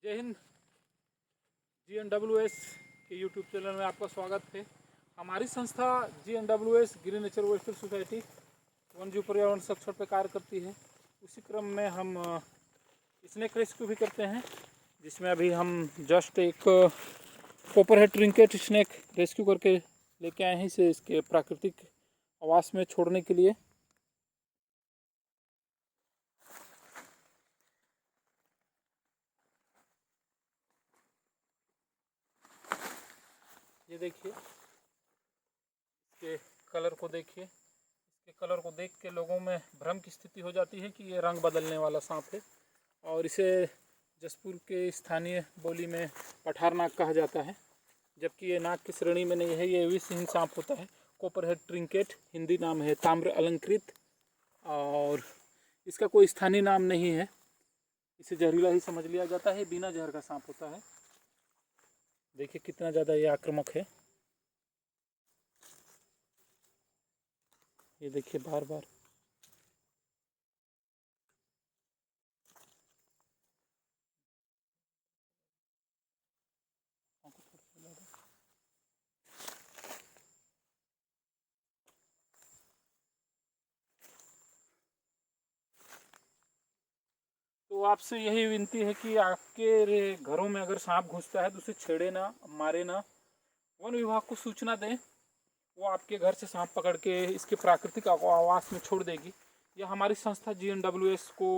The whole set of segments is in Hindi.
जय हिंद। GNWS के यूट्यूब चैनल में आपका स्वागत है। हमारी संस्था GNWS green nature welfare society वन्यजीव पर्यावरण संरक्षण पर कार्य करती है। उसी क्रम में हम स्नेक रेस्क्यू भी करते हैं, जिसमें अभी हम जस्ट एक कॉपरहेड ट्रिंकेट स्नेक रेस्क्यू करके लेके आए हैं इसे इसके प्राकृतिक आवास में छोड़ने के लिए। ये देखिए, इसके कलर को देखिए। इसके कलर को देख के लोगों में भ्रम की स्थिति हो जाती है कि ये रंग बदलने वाला सांप है, और इसे जसपुर के स्थानीय बोली में पठार नाग कहा जाता है, जबकि ये नाग की श्रेणी में नहीं है। ये विषहीन सांप होता है। कॉपरहेड ट्रिंकेट हिंदी नाम है ताम्र अलंकृत, और इसका कोई स्थानीय नाम नहीं है। इसे जहरीला ही समझ लिया जाता है। बिना जहर का सांप होता है। देखिए कितना ज़्यादा ये आक्रामक है। ये देखिए बार बार तो आपसे यही विनती है कि आपके घरों में अगर सांप घुसता है तो उसे छेड़े ना, मारे ना। वन विभाग को सूचना दें, वो आपके घर से सांप पकड़ के इसके प्राकृतिक आवास में छोड़ देगी। या हमारी संस्था GNWS को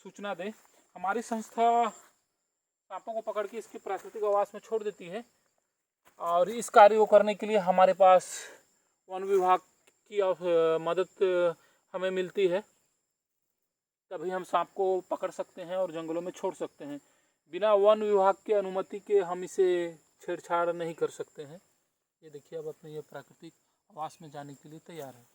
सूचना दें। हमारी संस्था सांपों को पकड़ के इसके प्राकृतिक आवास में छोड़ देती है, और इस कार्य को करने के लिए हमारे पास वन विभाग की मदद हमें मिलती है। तभी हम सांप को पकड़ सकते हैं और जंगलों में छोड़ सकते हैं। बिना वन विभाग के अनुमति के हम इसे छेड़छाड़ नहीं कर सकते हैं। ये देखिए, अब अपने ये प्राकृतिक आवास में जाने के लिए तैयार है।